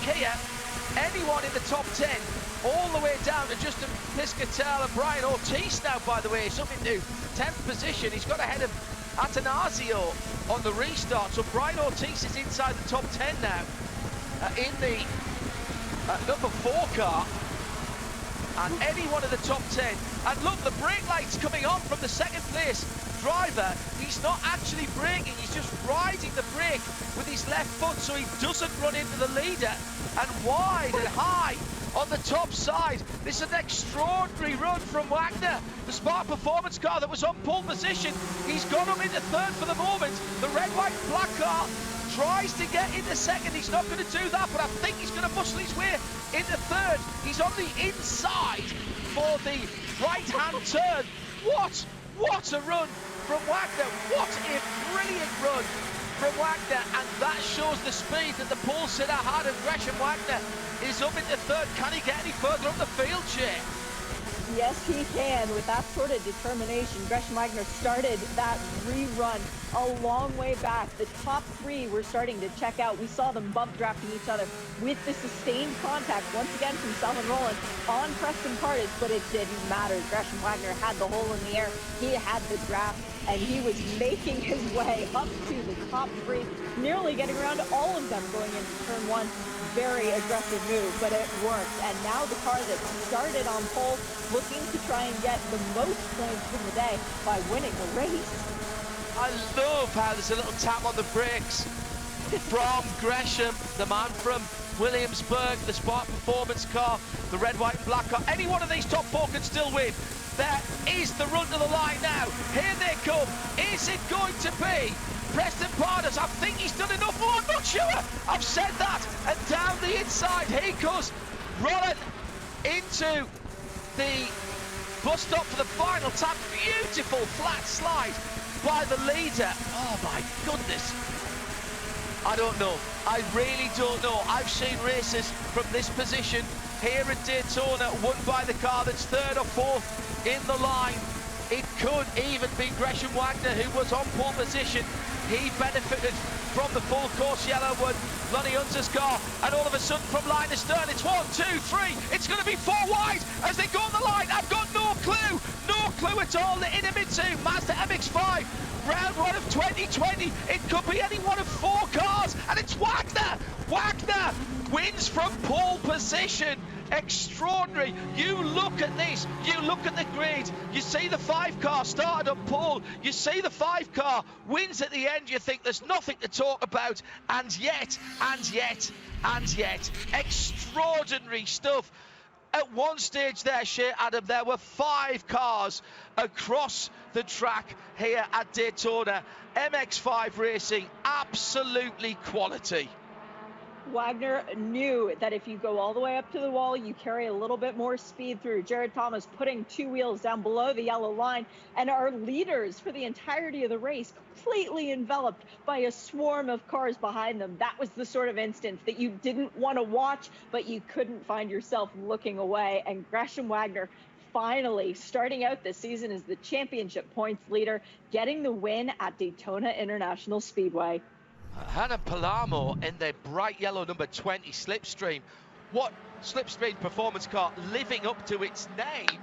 break here. Anyone in the top 10, all the way down to Justin Piscatel and Brian Ortiz now, by the way, is up into 10th position. He's got ahead of Atanasio on the restart, so Brian Ortiz is inside the top 10 now in the number 4 car. And anyone in the top 10, and look, the brake light's coming on from the second place driver. He's not actually braking, he's just riding the brake with his left foot so he doesn't run into the leader. And wide and high on the top side. This is an extraordinary run from Wagner. The Spark Performance car that was on pole position, he's got him into third for the moment. The red, white, black car tries to get into second. He's not going to do that, but I think he's going to muscle his way into third. He's on the inside for the right-hand turn. What a run from Wagner. What a brilliant run from Wagner, and that shows the speed that the pole sitter had, and Gresham Wagner is up into third. Can he get any further up the field, Shay? Yes, he can. With that sort of determination, Gresham Wagner started that rerun a long way back. The top 3 were starting to check out. We saw them bump drafting each other with the sustained contact, once again from Selwyn Rowland on Preston Cardis, but it didn't matter. Gresham Wagner had the hole in the air. He had the draft, and he was making his way up to the top 3, nearly getting around all of them going into turn 1. Very aggressive move, but it worked. And now the car that started on pole, looking to try and get the most points from the day by winning the race. I love how there's a little tap on the brakes from Gresham, the man from Williamsburg, the Spark Performance car, the red, white and black car. Any one of these top 4 can still win. There is the run to the line now. Here they come. Is it going to be Preston Cardis? I think he's done enough. Oh, I'm not sure. I've said that. And down the inside, he goes rolling into the bus stop for the final tap. Beautiful flat slide by the leader. Oh my goodness. I don't know. I really don't know. I've seen races from this position here at Daytona won by the car that's 3rd or 4th in the line. It could even be Gresham Wagner who was on pole position. He benefited from the full course yellow with Lonnie Hunter's car, and all of a sudden from line to stern it's 1, 2, 3. It's going to be 4 wide as they go on the line. I've got no clue at all. The Inimitsu Mazda MX-5 round 1 of 2020. It could be any one of 4 cars, and it's Wagner. Wagner wins from pole position. Extraordinary. You look at this, you look at the grid, you see the 5 car started on pole, you see the 5 car wins at the end, you think there's nothing to talk about, and yet, extraordinary stuff. At one stage there, Shay Adam, there were 5 cars across the track here at Daytona. MX-5 racing, absolutely quality. Wagner knew that if you go all the way up to the wall, you carry a little bit more speed through. Jared Thomas putting 2 wheels down below the yellow line, and our leaders for the entirety of the race completely enveloped by a swarm of cars behind them. That was the sort of instance that you didn't want to watch, but you couldn't find yourself looking away. And Gresham Wagner finally starting out this season as the championship points leader, getting the win at Daytona International Speedway. Hannah Palamo in their bright yellow number 20 Slipstream. What Slipstream performance car living up to its name.